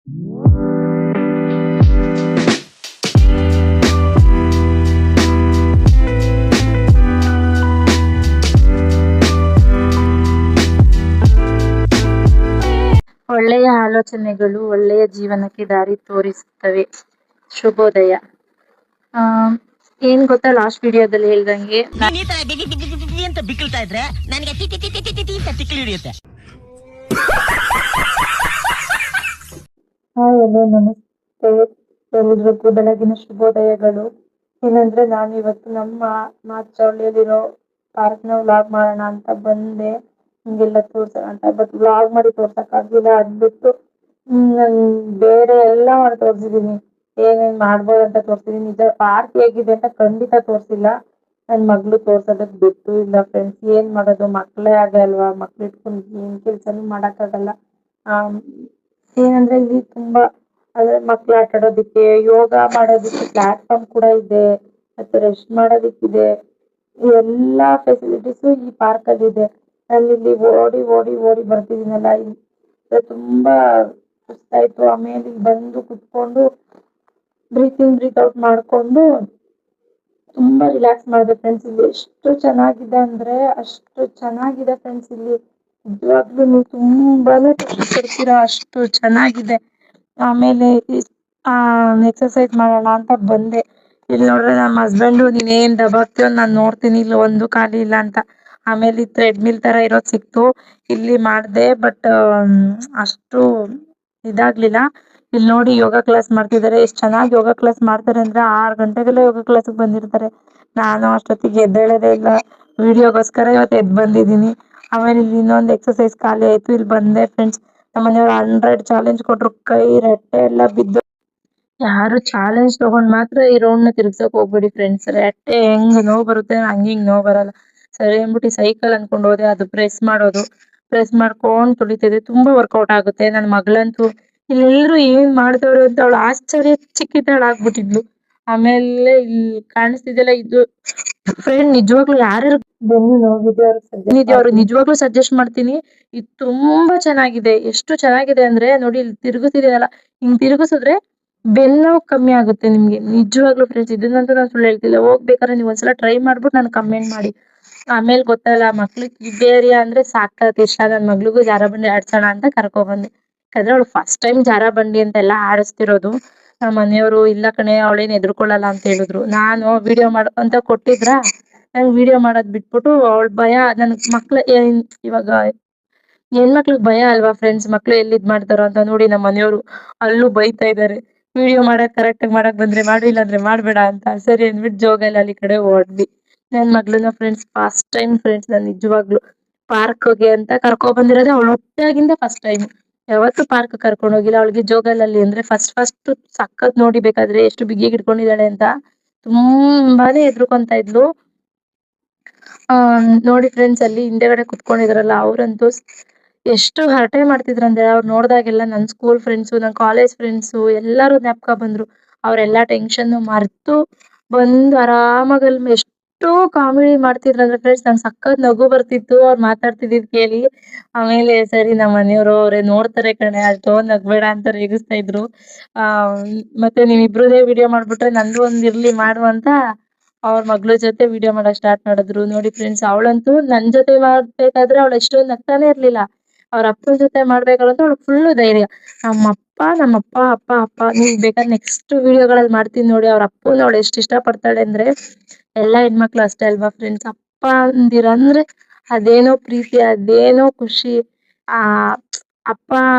ಒಳ್ಳೆಯ ಆಲೋಚನೆಗಳು ಒಳ್ಳೆಯ ಜೀವನಕ್ಕೆ ದಾರಿ ತೋರಿಸುತ್ತವೆ. ಶುಭೋದಯ. ಏನ್ ಗೊತ್ತಾ, ಲಾಸ್ಟ್ ವಿಡಿಯೋದಲ್ಲಿ ಹೇಳ್ದಂಗೆ ನೀನ್ ಈ ತರ ಬಿಗಿ ಬಿಗಿ ಬಿಗಿ ಬಿಗಿ ಅಂತ ಬಿಕ್ಕಳ್ತಾ ಇದ್ರೆ ನನಗೆ T T T T T T ಅಂತ ತಿಕ್ಕಲಿ ಹಿಡಿಯುತ್ತೆ. ಹಾಯ್ ಹಲೋ ನಮಸ್ತೆ ಎಲ್ರಿಗೂ ಬೆಳಗಿನ ಶುಭೋದಯಗಳು. ಏನಂದ್ರೆ ನಾನು ಇವತ್ತು ನಮ್ಮ ಮಾಚವಳ್ಳಿಯಲ್ಲಿರೋ ಪಾರ್ಕ್ನ ವ್ಲಾಗ್ ಮಾಡೋಣ ಅಂತ ಬಂದೆ, ಹಿಂಗೆಲ್ಲ ತೋರ್ಸೋಣ ಅಂತ. ಬಟ್ ವ್ಲಾಗ್ ಮಾಡಿ ತೋರ್ಸಕ್ ಆಗಿಲ್ಲ, ಅದ್ಬಿಟ್ಟು ನನ್ ಬೇರೆ ಎಲ್ಲ ಮಾಡಿ ತೋರ್ಸಿದೀನಿ. ಏನೇನ್ ಮಾಡ್ಬೋದು ಅಂತ ತೋರ್ಸಿದೀನಿ. ನಿಜ ಪಾರ್ಕ್ ಹೇಗಿದೆ ಅಂತ ಖಂಡಿತ ತೋರ್ಸಿಲ್ಲ. ನನ್ ಮಗ್ಳು ತೋರ್ಸೋದಕ್ ಬಿಟ್ಟು ಇಲ್ಲ ಫ್ರೆಂಡ್ಸ್. ಏನ್ ಮಾಡೋದು, ಮಕ್ಳೇ ಆಗಲ್ವಾ, ಮಕ್ಳು ಇಟ್ಕೊಂಡು ಏನ್ ಕೆಲ್ಸನೂ ಮಾಡಕ್ಕಾಗಲ್ಲ. ಏನಂದ್ರೆ ಇಲ್ಲಿ ತುಂಬಾ ಅಂದ್ರೆ ಮಕ್ಳು ಆಟ ಆಡೋದಿಕ್ಕೆ, ಯೋಗ ಮಾಡೋದಿಕ್ಕೆ ಪ್ಲಾಟ್ಫಾರ್ಮ್ ಕೂಡ ಇದೆ, ಮತ್ತೆ ರೆಸ್ಟ್ ಮಾಡೋದಿಕ್ಕಿದೆ. ಎಲ್ಲಾ ಫೆಸಿಲಿಟೀಸು ಈ ಪಾರ್ಕ್ ಅಲ್ಲಿ ಇದೆ. ನಾನು ಇಲ್ಲಿ ಓಡಿ ಓಡಿ ಓಡಿ ಬರ್ತಿದ್ದೀನಲ್ಲ, ಇಲ್ಲಿ ತುಂಬಾ ಸುಸ್ತಾಯ್ತು. ಆಮೇಲೆ ಇಲ್ಲಿ ಬಂದು ಕುತ್ಕೊಂಡು ಬ್ರೀತ್ ಇನ್ ಬ್ರೀತ್ ಔಟ್ ಮಾಡ್ಕೊಂಡು ತುಂಬಾ ರಿಲ್ಯಾಕ್ಸ್ ಮಾಡಿದೆ ಫ್ರೆಂಡ್ಸ್. ಇಲ್ಲಿ ಎಷ್ಟು ಚೆನ್ನಾಗಿದೆ ಅಂದ್ರೆ ಅಷ್ಟು ಚೆನ್ನಾಗಿದೆ ಫ್ರೆಂಡ್ಸ್. ಇಲ್ಲಿ ನಿಜವಾಗ್ಲೂ ನೀವು ತುಂಬಾನೇ ಖುಷಿ ಪಡ್ತೀರಾ, ಅಷ್ಟು ಚೆನ್ನಾಗಿದೆ. ಆಮೇಲೆ ಎಕ್ಸರ್ಸೈಸ್ ಮಾಡೋಣ ಅಂತ ಬಂದೆ. ಇಲ್ಲಿ ನೋಡ್ರೆ ನಮ್ಮ ಹಸ್ಬೆಂಡು ನೀನೇನ್ ದಬಾಕ್ತೀಯೋ ನಾನ್ ನೋಡ್ತೀನಿ, ಇಲ್ಲಿ ಒಂದು ಖಾಲಿ ಇಲ್ಲ ಅಂತ. ಆಮೇಲೆ ಈ ಥ್ರೆಡ್ಮಿಲ್ ತರ ಇರೋದ್ ಸಿಕ್ತು, ಇಲ್ಲಿ ಮಾಡ್ದೆ. ಬಟ್ ಅಷ್ಟು ಇದಾಗ್ಲಿಲ್ಲ. ಇಲ್ಲಿ ನೋಡಿ ಯೋಗ ಕ್ಲಾಸ್ ಮಾಡ್ತಿದ್ದಾರೆ. ಎಷ್ಟ್ ಚೆನ್ನಾಗಿ ಯೋಗ ಕ್ಲಾಸ್ ಮಾಡ್ತಾರೆ ಅಂದ್ರೆ 6 ಗಂಟೆಗೆಲ್ಲ ಯೋಗ ಕ್ಲಾಸ್ಗೆ ಬಂದಿರ್ತಾರೆ. ನಾನು ಅಷ್ಟೊತ್ತಿಗೆ ಎದ್ದೇಳೋದೇ ಇಲ್ಲ, ವಿಡಿಯೋಗೋಸ್ಕರ ಇವತ್ತು ಎದ್ದು ಬಂದಿದ್ದೀನಿ. ಆಮೇಲೆ ಇಲ್ಲಿ ಇನ್ನೊಂದು ಎಕ್ಸರ್ಸೈಸ್ ಖಾಲಿ ಆಯ್ತು, ಇಲ್ಲಿ ಬಂದೆ ಫ್ರೆಂಡ್ಸ್. ನಮ್ಮನೆಯವ್ರು 100 ಚಾಲೆಂಜ್ ಕೊಟ್ರು, ಕೈ ರೆಟ್ಟೆ ಎಲ್ಲ ಬಿದ್ದು. ಯಾರು ಚಾಲೆಂಜ್ ತಗೊಂಡ್ ಮಾತ್ರ ಈ ರೌಂಡ್ ನ ತಿರ್ಗ್ಸಕ್ ಹೋಗ್ಬೇಡಿ ಫ್ರೆಂಡ್ಸ್. ರೆಟ್ಟೆ ಹೆಂಗ್ ನೋವು ಬರುತ್ತೆ ಹಂಗೆ ಹಿಂಗ್ ನೋವು ಬರಲ್ಲ. ಸರಿ ಅಂದ್ಬಿಟ್ಟು ಸೈಕಲ್ ಅನ್ಕೊಂಡು ಹೋದೆ, ಅದು ಪ್ರೆಸ್ ಮಾಡೋದು, ಪ್ರೆಸ್ ಮಾಡ್ಕೊಂಡ್ ತುಳಿತಿದೆ. ತುಂಬಾ ವರ್ಕೌಟ್ ಆಗುತ್ತೆ. ನನ್ ಮಗಳಂತೂ ಇಲ್ಲೆಲ್ರು ಏನ್ ಮಾಡ್ದವ್ರು ಅಂತ ಅವಳು ಆಶ್ಚರ್ಯ ಚಿಕ್ಕಿತಾಳಾಗ್ಬಿಟ್ಟಿದ್ಲು. ಆಮೇಲೆ ಇಲ್ಲಿ ಕಾಣಿಸ್ತಿದೆಲ್ಲ ಇದು ಫ್ರೆಂಡ್, ನಿಜವಾಗ್ಲೂ ಯಾರ್ಯಾರು ಬೆನ್ನು ನೋವಿದೆ ಅವ್ರಿಗೆ ನಿಜವಾಗ್ಲೂ ಸಜೆಸ್ಟ್ ಮಾಡ್ತೀನಿ. ಇದು ತುಂಬಾ ಚೆನ್ನಾಗಿದೆ. ಎಷ್ಟು ಚೆನ್ನಾಗಿದೆ ಅಂದ್ರೆ ನೋಡಿ, ಇಲ್ಲಿ ತಿರುಗುತ್ತಿದೆಯಲ್ಲ, ಹಿಂಗ್ ತಿರುಗಿಸಿದ್ರೆ ಬೆನ್ನು ಕಮ್ಮಿ ಆಗುತ್ತೆ ನಿಮ್ಗೆ. ನಿಜವಾಗ್ಲೂ ಫ್ರೆಂಡ್ಸ್, ಇದನ್ನಂತೂ ನಾನು ಸುಳ್ಳು ಹೇಳ್ತಿಲ್ಲ. ಹೋಗ್ಬೇಕಾದ್ರೆ ನೀವು ಒಂದ್ಸಲ ಟ್ರೈ ಮಾಡ್ಬಿಟ್ಟು ನನ್ ಕಮೆಂಟ್ ಮಾಡಿ. ಆಮೇಲೆ ಗೊತ್ತಲ್ಲ, ಮಕ್ಳಿಗೆ ಕಿಡ್ಡೇರಿಯಾ ಅಂದ್ರೆ ಸಾಕಾಗತ್ತೆ ಇಷ್ಟ. ನನ್ ಮಗ್ಳಿಗೂ ಜಾರಬಂಡಿ ಆಡ್ಸೋಣ ಅಂತ ಕರ್ಕೊ ಬಂದೆ. ಯಾಕಂದ್ರೆ ಅವಳು ಫಸ್ಟ್ ಟೈಮ್ ಜಾರಬಂಡಿ ಅಂತೆಲ್ಲ ಆಡಿಸ್ತಿರೋದು. ನಮ್ಮ ಮನೆಯವರು ಇಲ್ಲ ಕಣೆ ಅವಳೇನ್ ಎದ್ರುಕೊಳ್ಳಲ್ಲ ಅಂತ ಹೇಳಿದ್ರು. ನಾನು ವಿಡಿಯೋ ಅಂತ ಕೊಟ್ಟಿದ್ರ, ನಂಗೆ ವಿಡಿಯೋ ಮಾಡೋದ್ ಬಿಟ್ಬಿಟ್ಟು ಅವಳ ಭಯ. ನನ್ ಮಕ್ಳ ಇವಾಗ ಹೆಣ್ಮಕ್ಳಿಗೆ ಭಯ ಅಲ್ವಾ ಫ್ರೆಂಡ್ಸ್, ಮಕ್ಳು ಎಲ್ಲಿ ಇದ್ ಮಾಡ್ತಾರೋ ಅಂತ. ನೋಡಿ ನಮ್ಮ ಮನೆಯವರು ಅಲ್ಲೂ ಬೈತಾ ಇದಾರೆ, ವಿಡಿಯೋ ಕರೆಕ್ಟ್ ಆಗಿ ಮಾಡಕ್ ಬಂದ್ರೆ ಮಾಡು, ಇಲ್ಲಾಂದ್ರೆ ಮಾಡ್ಬೇಡ ಅಂತ. ಸರಿ ಅಂದ್ಬಿಟ್ಟು ಜೋಗಲ್ಲಿ ಅಲ್ಲಿ ಕಡೆ ಓಡ್ವಿ. ನನ್ ಮಗ್ಳನ್ನ ಫ್ರೆಂಡ್ಸ್ ಫಸ್ಟ್ ಟೈಮ್ ಫ್ರೆಂಡ್ಸ್ ನಾನು ನಿಜವಾಗ್ಲು ಪಾರ್ಕ್ಗೆ ಅಂತ ಕರ್ಕೊ ಬಂದಿರೋದೇ. ಅವಳು ಹುಟ್ಟಾಗಿಂದ ಫಸ್ಟ್ ಟೈಮ್. ಯಾವತ್ತು ಪಾರ್ಕ್ ಕರ್ಕೊಂಡು ಹೋಗಿಲ್ಲ. ಅವಳಿಗೆ ಜೋಗಲ್ಲಿ ಅಂದ್ರೆ ಫಸ್ಟ್ ಸಕ್ಕತ್ ನೋಡಿ, ಬೇಕಾದ್ರೆ ಎಷ್ಟು ಬಿಗಿಯಾಗಿ ಇಟ್ಕೊಂಡಿದ್ದಾಳೆ ಅಂತ ತುಂಬಾನೇ ಹೆದ್ರುಕೊಂತ ಇದ್ಲು. ನೋಡಿ ಫ್ರೆಂಡ್ಸ್, ಅಲ್ಲಿ ಹಿಂದೆಗಡೆ ಕುತ್ಕೊಂಡಿದ್ರಲ್ಲ ಅವ್ರಂತೂ ಎಷ್ಟು ಹರಟೆ ಮಾಡ್ತಿದ್ರಂದ್ರೆ, ಅವ್ರು ನೋಡ್ದಾಗೆಲ್ಲ ನನ್ ಸ್ಕೂಲ್ ಫ್ರೆಂಡ್ಸು, ನನ್ ಕಾಲೇಜ್ ಫ್ರೆಂಡ್ಸು ಎಲ್ಲಾರು ಜ್ಞಾಪಕ ಬಂದ್ರು. ಅವ್ರೆಲ್ಲಾ ಟೆನ್ಷನ್ ಮರ್ತು ಬಂದು ಆರಾಮಾಗಿ ಅಲ್ಲಿ ಎಷ್ಟು ಕಾಮಿಡಿ ಮಾಡ್ತಿದ್ರಂದ್ರೆ ಫ್ರೆಂಡ್ಸ್, ನಂಗೆ ಸಕ್ಕತ್ ನಗು ಬರ್ತಿತ್ತು ಅವ್ರು ಮಾತಾಡ್ತಿದ್ದಿದ್ ಕೇಳಿ. ಆಮೇಲೆ ಸರಿ ನಮ್ಮ ಮನೆಯವರು ಅವ್ರೆ ನೋಡ್ತಾರೆ ಕಣೆ, ಅಷ್ಟೊಂದ್ ನಗ್ಬೇಡ ಅಂತ ರೇಗಿಸ್ತಾ ಇದ್ರು. ಮತ್ತೆ ನೀವಿಬ್ರದೇ ವಿಡಿಯೋ ಮಾಡ್ಬಿಟ್ರೆ ನಂದು ಒಂದ್ ಇರ್ಲಿ ಮಾಡು ಅಂತ ಅವ್ರ ಮಗ್ಳ ಜೊತೆ ವಿಡಿಯೋ ಮಾಡಕ್ ಸ್ಟಾರ್ಟ್ ಮಾಡಿದ್ರು. ನೋಡಿ ಫ್ರೆಂಡ್ಸ್, ಅವಳಂತೂ ನನ್ ಜೊತೆ ಮಾಡ್ಬೇಕಾದ್ರೆ ಅವಳು ಎಷ್ಟೊಂದ್ ನಗ್ತಾನೆ ಇರ್ಲಿಲ್ಲ. ಅವ್ರ ಅಪ್ಪನ ಜೊತೆ ಮಾಡ್ಬೇಕಾದ್ರಂತೂ ಅವಳು ಫುಲ್ಲು ಧೈರ್ಯ. ನಮ್ಮಪ್ಪ ಅಪ್ಪ ನೀವ್ ಬೇಕಾದ್ರೆ ನೆಕ್ಸ್ಟ್ ವಿಡಿಯೋಗಳಲ್ಲಿ ಮಾಡ್ತೀನಿ ನೋಡಿ. ಅವ್ರ ಅಪ್ಪನ ಅವಳು ಎಷ್ಟು ಇಷ್ಟ ಪಡ್ತಾಳೆ ಅಂದ್ರೆ, ಎಲ್ಲಾ ಹೆಣ್ಮಕ್ಳು ಅಷ್ಟೇ ಅಲ್ವಾ ಫ್ರೆಂಡ್ಸ್, ಅಪ್ಪ ಅಂದಿರಂದ್ರೆ ಅದೇನೋ ಪ್ರೀತಿ, ಅದೇನೋ ಖುಷಿ. ಆ ಅಪ್ಪ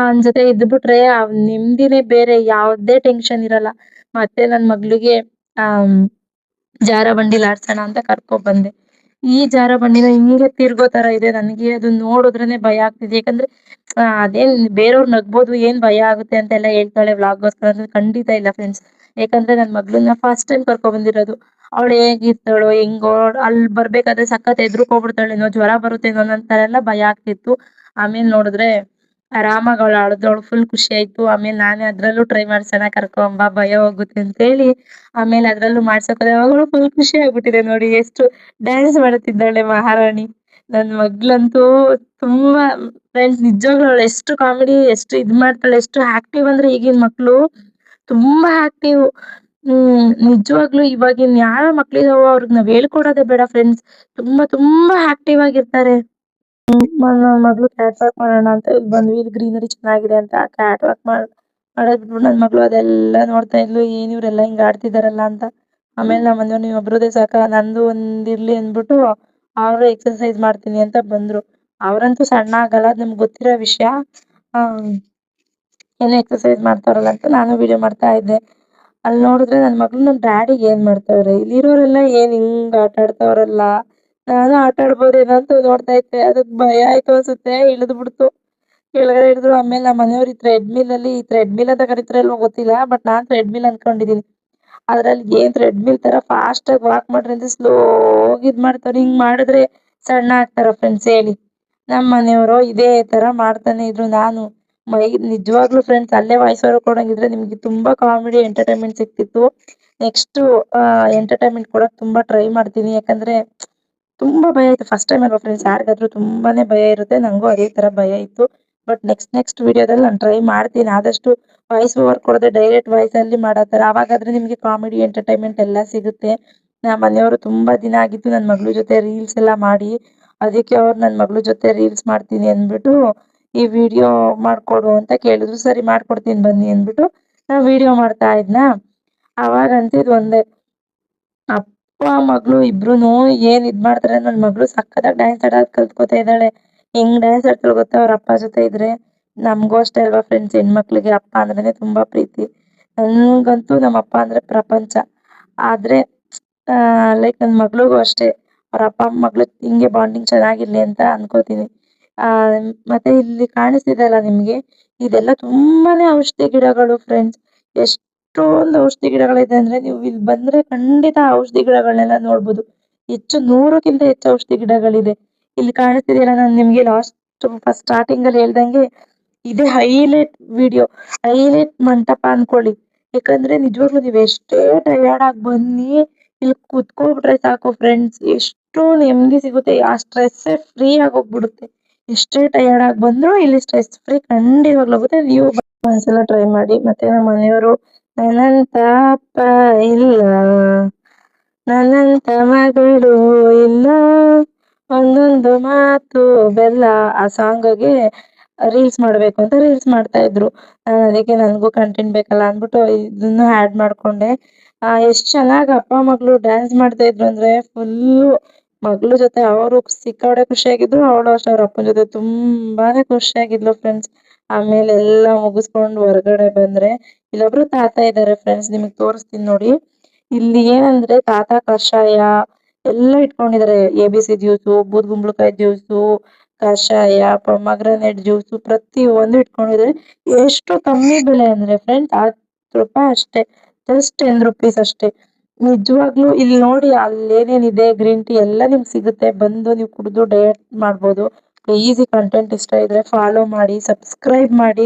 ಜೊತೆ ಇದ್ಬಿಟ್ರೆ ನೆಮ್ಮದಿನೇ ಬೇರೆ, ಯಾವ್ದೇ ಟೆನ್ಷನ್ ಇರಲ್ಲ. ಮತ್ತೆ ನನ್ ಮಗ್ಳಿಗೆ ಜಾರಬಂಡಿಲ್ ಆಡ್ಸೋಣ ಅಂತ ಕರ್ಕೊ ಬಂದೆ. ಈ ಜಾರಬಂಡಿನ ಹಿಂಗೆ ತಿರ್ಗೋ ತರ ಇದೆ. ನನಗೆ ಅದನ್ನ ನೋಡಿದ್ರೇನೆ ಭಯ ಆಗ್ತಿದೆ. ಯಾಕಂದ್ರೆ ಅದೇನ್ ಬೇರೆಯವ್ರು ನಗ್ಬೋದು, ಏನ್ ಭಯ ಆಗುತ್ತೆ ಅಂತೆಲ್ಲ ಹೇಳ್ತಾಳೆ ವ್ಲಾಗ್ಗೋಸ್ಕರ ಅಂದ್ರೆ ಖಂಡಿತ ಇಲ್ಲ ಫ್ರೆಂಡ್ಸ್. ಯಾಕಂದ್ರೆ ನನ್ ಮಗ್ಳನ್ನ ಫಸ್ಟ್ ಟೈಮ್ ಕರ್ಕೊ ಬಂದಿರೋದು. ಅವಳು ಹೇಗಿರ್ತಾಳೋ ಹೆಂಗೋ, ಅಲ್ಲಿ ಬರ್ಬೇಕಾದ್ರೆ ಸಖತ್ ಹೆದ್ರುಕೊಂಡ್ಬಿಡ್ತಾಳೇನೋ, ಜ್ವರ ಬರುತ್ತೇನೋ ಅನ್ನೋ ತರ ಎಲ್ಲ ಭಯ ಆಗ್ತಿತ್ತು. ಆಮೇಲೆ ನೋಡಿದ್ರೆ ಆರಾಮಾಗಿ ಅವಳು ಆಳಿದ್ಳು, ಫುಲ್ ಖುಷಿ ಆಯ್ತು. ಆಮೇಲೆ ನಾನೇ ಅದ್ರಲ್ಲೂ ಟ್ರೈ ಮಾಡ್ಸೋಣ, ಕರ್ಕೊಂಬ ಭಯ ಹೋಗುತ್ತೆ ಅಂತ ಹೇಳಿ ಆಮೇಲೆ ಅದ್ರಲ್ಲೂ ಮಾಡ್ಸಕ್ ಹೋದೆ. ಅವಳು ಫುಲ್ ಖುಷಿ ಆಗ್ಬಿಟ್ಟಿದೆ ನೋಡಿ, ಎಷ್ಟು ಡ್ಯಾನ್ಸ್ ಮಾಡುತ್ತಿದ್ದಾಳೆ ಮಹಾರಾಣಿ. ನನ್ ಮಗ್ಳಂತೂ ತುಂಬಾ ಫ್ರೆಂಡ್ಸ್ ನಿಜವಾಗ್ಲೂ ಅವಳು ಎಷ್ಟು ಕಾಮಿಡಿ ಎಷ್ಟು ಮಾಡ್ತಾಳೆ, ಎಷ್ಟು ಆಕ್ಟಿವ್ ಅಂದ್ರೆ ಈಗಿನ ಮಕ್ಳು ತುಂಬಾ ಆಕ್ಟಿವ್. ನಿಜವಾಗ್ಲೂ ಇವಾಗಿನ್ ಯಾವ ಮಕ್ಳಿದಾವೋ ಅವ್ರಿಗೆ ನಾವ್ ಹೇಳ್ಕೊಡೋದೇ ಬೇಡ ಫ್ರೆಂಡ್ಸ್. ತುಂಬಾ ಆಕ್ಟಿವ್ ಆಗಿರ್ತಾರೆ. ನನ್ ಮಗಳು ಕ್ಯಾಟ್ ವಾಕ್ ಮಾಡೋಣ ಅಂತ ಇಲ್ಲಿ ಬಂದ್ವಿ. ಇಲ್ಲಿ ಗ್ರೀನರಿ ಚೆನ್ನಾಗಿದೆ ಅಂತ ಕ್ಯಾಟ್ ವಾಕ್ ಮಾಡೋದ್ ಬಿಟ್ಬಿಟ್ಟು ನನ್ ಮಗಳು ಅದೆಲ್ಲ ನೋಡ್ತಾ ಇದ್ಲು. ಏನ್ ಇವ್ರೆಲ್ಲ ಹಿಂಗ್ ಆಡ್ತಿದಾರಲ್ಲ ಅಂತ. ಆಮೇಲೆ ನಮ್ಮ ಮನೆಯವ್ರು ನೀವ್ ಒಬ್ರದೇ ಸಾಕ, ನಂದು ಒಂದಿರ್ಲಿ ಅಂದ್ಬಿಟ್ಟು ಅವ್ರು ಎಕ್ಸರ್ಸೈಸ್ ಮಾಡ್ತೀನಿ ಅಂತ ಬಂದ್ರು. ಅವ್ರಂತೂ ಸಣ್ಣ ಆಗಲ್ಲ, ಅದ್ ನಿಮ್ಗೆ ಗೊತ್ತಿರೋ ವಿಷಯ. ಏನೋ ಎಕ್ಸರ್ಸೈಸ್ ಮಾಡ್ತಾರಲ್ಲ ಅಂತ ನಾನು ವಿಡಿಯೋ ಮಾಡ್ತಾ ಇದ್ದೆ. ಅಲ್ಲಿ ನೋಡಿದ್ರೆ ನನ್ ಮಗಳು ನಮ್ ಡ್ಯಾಡಿ ಏನ್ ಮಾಡ್ತಾವ್ರೆ, ಇಲ್ಲಿರೋರೆಲ್ಲ ಏನ್ ಹಿಂಗ್ ಆಟ ಆಡ್ತಾವ್ರಲ್ಲ, ನಾನು ಆಟ ಆಡ್ಬೋದೇನೋ ಅಂತ ನೋಡ್ತಾ ಇದ್ದೆ. ಅದಕ್ ಭಯ ಆಯ್ತು ಅನ್ಸುತ್ತೆ, ಇಳಿದು ಬಿಡ್ತು. ಕೆಳಗಡೆ ಹಿಡಿದ್ರು. ಆಮೇಲೆ ನಮ್ಮ ಮನೆಯವ್ರು ಥ್ರೆಡ್ ಮಿಲ್ ಅಂತ ಕರೀತಾರಲ್ವೋ ಗೊತ್ತಿಲ್ಲ, ಬಟ್ ನಾನ್ ಥ್ರೆಡ್ ಮಿಲ್ ಅನ್ಕೊಂಡಿದೀನಿ. ಅದ್ರಲ್ಲಿ ಏನ್ ಥ್ರೆಡ್ ಮಿಲ್ ತರ ಫಾಸ್ಟ್ ಆಗಿ ವಾಕ್ ಮಾಡ್ರಿ ಅಂತ ಸ್ಲೋ ಇದ್ ಮಾಡ್ತಾರೆ. ಹಿಂಗ್ ಮಾಡಿದ್ರೆ ಸಣ್ಣ ಆಗ್ತಾರ ಫ್ರೆಂಡ್ಸ್ ಹೇಳಿ. ನಮ್ಮ ಮನೆಯವರು ಇದೇ ತರ ಮಾಡ್ತಾನೆ ಇದ್ರು. ನಾನು ನಿಜವಾಗ್ಲೂ ಫ್ರೆಂಡ್ಸ್ ಅಲ್ಲೇ ವಾಯ್ಸ್ ಓವರ್ ಕೊಡಂಗಿದ್ರೆ ನಿಮ್ಗೆ ತುಂಬಾ ಕಾಮಿಡಿ ಎಂಟರ್ಟೈನ್ಮೆಂಟ್ ಸಿಕ್ತಿತ್ತು. ನೆಕ್ಸ್ಟ್ ಎಂಟರ್ಟೈನ್ಮೆಂಟ್ ಕೊಡಕ್ ತುಂಬಾ ಟ್ರೈ ಮಾಡ್ತೀನಿ. ಯಾಕಂದ್ರೆ ತುಂಬಾ ಭಯ ಇತ್ತು ಫಸ್ಟ್ ಟೈಮ್ ಅಲ್ವಾ ಫ್ರೆಂಡ್ಸ್, ಯಾರಿಗಾದ್ರೂ ತುಂಬಾನೇ ಭಯ ಇರುತ್ತೆ. ನಂಗೂ ಅದೇ ತರ ಭಯ ಇತ್ತು. ಬಟ್ ನೆಕ್ಸ್ಟ್ ವಿಡಿಯೋದಲ್ಲಿ ನಾನು ಟ್ರೈ ಮಾಡ್ತೀನಿ ಆದಷ್ಟು ವಾಯ್ಸ್ ಓವರ್ ಕೊಡದೆ ಡೈರೆಕ್ಟ್ ವಾಯ್ಸ್ ಅಲ್ಲಿ ಮಾಡಾತರ. ಅವಾಗಾದ್ರೆ ನಿಮ್ಗೆ ಕಾಮಿಡಿ ಎಂಟರ್ಟೈನ್ಮೆಂಟ್ ಎಲ್ಲ ಸಿಗುತ್ತೆ. ನಮ್ಮ ಮನೆಯವರು ತುಂಬಾ ದಿನ ಆಗಿತ್ತು ನನ್ ಮಗಳ ಜೊತೆ ರೀಲ್ಸ್ ಎಲ್ಲ ಮಾಡಿ. ಅದಕ್ಕೆ ಅವ್ರು ನನ್ ಮಗಳ ಜೊತೆ ರೀಲ್ಸ್ ಮಾಡ್ತೀನಿ ಅಂದ್ಬಿಟ್ಟು ಈ ವಿಡಿಯೋ ಮಾಡ್ಕೊಡು ಅಂತ ಕೇಳಿದ್ರು. ಸರಿ ಮಾಡ್ಕೊಡ್ತೀನಿ ಬನ್ನಿ ಅಂದ್ಬಿಟ್ಟು ನಾ ವಿಡಿಯೋ ಮಾಡ್ತಾ ಇದ್ನ. ಅವಾಗ ಅಂತಿದ್ ಒಂದೇ, ಅಪ್ಪ ಮಗಳು ಇಬ್ರುನು ಏನ್ ಇದ್ ಮಾಡ್ತಾರೆ. ನನ್ ಮಗಳು ಸಕ್ಕತ್ತಾಗಿ ಡ್ಯಾನ್ಸ್ ಆಡೋದ್ ಕಲ್ತ್ಕೊತಾ ಇದ್ದಾಳೆ. ಹೆಂಗ್ ಡ್ಯಾನ್ಸ್ ಆಡ್ತಾಳೆ ಗೊತ್ತಾ ಅವ್ರ ಅಪ್ಪ ಜೊತೆ ಇದ್ರೆ. ನಮ್ಗೂ ಅಷ್ಟೇ ಅಲ್ವಾ ಫ್ರೆಂಡ್ಸ್, ಹೆಣ್ಮಕ್ಳಿಗೆ ಅಪ್ಪ ಅಂದ್ರೇನೆ ತುಂಬಾ ಪ್ರೀತಿ. ನನ್ಗಂತೂ ನಮ್ಮ ಅಪ್ಪ ಅಂದ್ರೆ ಪ್ರಪಂಚ. ಆದ್ರೆ ಲೈಕ್ ನನ್ ಮಗಳಿಗೂ ಅಷ್ಟೇ ಅವ್ರ ಅಪ್ಪ ಮಗಳು ಹಿಂಗೆ ಬಾಂಡಿಂಗ್ ಚೆನ್ನಾಗಿರ್ಲಿ ಅಂತ ಅನ್ಕೋತೀನಿ. ಮತ್ತೆ ಇಲ್ಲಿ ಕಾಣಿಸ್ತಿದೆಯಲ್ಲ ನಿಮ್ಗೆ, ಇದೆಲ್ಲ ತುಂಬಾನೇ ಔಷಧಿ ಗಿಡಗಳು ಫ್ರೆಂಡ್ಸ್. ಎಷ್ಟೊಂದು ಔಷಧಿ ಗಿಡಗಳಿದೆ ಅಂದ್ರೆ ನೀವು ಇಲ್ಲಿ ಬಂದ್ರೆ ಖಂಡಿತ ಔಷಧಿ ಗಿಡಗಳನ್ನೆಲ್ಲ ನೋಡ್ಬೋದು. ಹೆಚ್ಚು 100ಕ್ಕಿಂತ ಹೆಚ್ಚು ಔಷಧಿ ಗಿಡಗಳಿದೆ. ಇಲ್ಲಿ ಕಾಣಿಸ್ತಿದೆಯಲ್ಲ, ನಾನು ನಿಮ್ಗೆ ಫಸ್ಟ್ ಸ್ಟಾರ್ಟಿಂಗ್ ಅಲ್ಲಿ ಹೇಳ್ದಂಗೆ ಇದೇ ಹೈಲೈಟ್ ಮಂಟಪ ಅನ್ಕೊಳ್ಳಿ. ಯಾಕಂದ್ರೆ ನಿಜವಾಗ್ಲೂ ನೀವ್ ಎಷ್ಟೇ ಟಯರ್ಡ್ ಆಗಿ ಬನ್ನಿ, ಇಲ್ಲಿ ಕುತ್ಕೊಬಿಟ್ರೆ ಸಾಕು ಫ್ರೆಂಡ್ಸ್, ಎಷ್ಟು ನೆಮ್ಮದಿ ಸಿಗುತ್ತೆ. ಆ ಸ್ಟ್ರೆಸ್ ಫ್ರೀ ಆಗಿ ಹೋಗ್ಬಿಡುತ್ತೆ. ಎಷ್ಟೇ ಟಯರ್ಡ್ ಆಗಿ ಬಂದ್ರು ಇಲ್ಲಿ ಸ್ಟ್ರೆಸ್ ಫ್ರೀ ಖಂಡಿತವಾಗ್ಲೂ ಹೋಗುತ್ತೆ. ನೀವು ಒಂದ್ಸಲ ಟ್ರೈ ಮಾಡಿ. ಮತ್ತೆ ನಮ್ಮ ಮನೆಯವರು ನನ್ನಂತ ಅಪ್ಪ ಇಲ್ಲ, ನನ್ನಂತ ಮಗಳು ಇಲ್ಲ, ಒಂದೊಂದು ಮಾತು ಬೆಲ್ಲ ಆ ಸಾಂಗ್ಗೆ ರೀಲ್ಸ್ ಮಾಡ್ಬೇಕು ಅಂತ ರೀಲ್ಸ್ ಮಾಡ್ತಾ ಇದ್ರು. ಅದಕ್ಕೆ ನನ್ಗೂ ಕಂಟೆಂಟ್ ಬೇಕಲ್ಲ ಅಂದ್ಬಿಟ್ಟು ಇದನ್ನು ಆಡ್ ಮಾಡ್ಕೊಂಡೆ. ಎಷ್ಟ್ ಚೆನ್ನಾಗ್ ಅಪ್ಪ ಮಗಳು ಡ್ಯಾನ್ಸ್ ಮಾಡ್ತಾ ಇದ್ರು ಅಂದ್ರೆ ಫುಲ್ಲು ಮಗಳ ಜೊತೆ ಅವರು ಸಿಕ್ಕಾಪಟ್ಟೆ ಖುಷಿಯಾಗಿದ್ರು. ಅವಳು ಅಷ್ಟೇ ಅವ್ರ ಅಪ್ಪನ ಜೊತೆ ತುಂಬಾನೇ ಖುಷಿಯಾಗಿದ್ಲು ಫ್ರೆಂಡ್ಸ್. ಆಮೇಲೆ ಎಲ್ಲ ಮುಗಿಸ್ಕೊಂಡು ಹೊರಗಡೆ ಬಂದ್ರೆ ಇಲ್ಲೊಬ್ರು ತಾತ ಇದಾರೆ ಫ್ರೆಂಡ್ಸ್, ನಿಮಗ್ ತೋರಿಸ್ತೀನಿ ನೋಡಿ. ಇಲ್ಲಿ ಏನಂದ್ರೆ ತಾತ ಕಷಾಯ ಎಲ್ಲ ಇಟ್ಕೊಂಡಿದ್ದಾರೆ. ABC ಜ್ಯೂಸು, ಬೂದ್ಗುಂಬಳಕಾಯಿ ಜ್ಯೂಸು, ಕಷಾಯ, ಪೊಮಗ್ರನೇಟ್ ಜ್ಯೂಸು ಪ್ರತಿ ಒಂದು ಇಟ್ಕೊಂಡಿದ್ದಾರೆ. ಎಷ್ಟು ಕಮ್ಮಿ ಬೆಲೆ ಅಂದ್ರೆ ಫ್ರೆಂಡ್ಸ್ 10 ರೂಪಾಯಿ ಅಷ್ಟೇ, ಜಸ್ಟ್ 10 rupees ಅಷ್ಟೇ. ನಿಜವಾಗ್ಲೂ ಇಲ್ಲಿ ನೋಡಿ ಅಲ್ಲೇನೇನಿದೆ ಗ್ರೀನ್ ಟೀ ಎಲ್ಲ ನಿಮ್ಗೆ ಸಿಗುತ್ತೆ. ಬಂದು ನೀವು ಕುಡಿದು ಡಯಟ್ ಮಾಡ್ಬೋದು. ಈಸಿ ಕಂಟೆಂಟ್ ಇಷ್ಟ ಇದ್ರೆ ಫಾಲೋ ಮಾಡಿ, ಸಬ್ಸ್ಕ್ರೈಬ್ ಮಾಡಿ.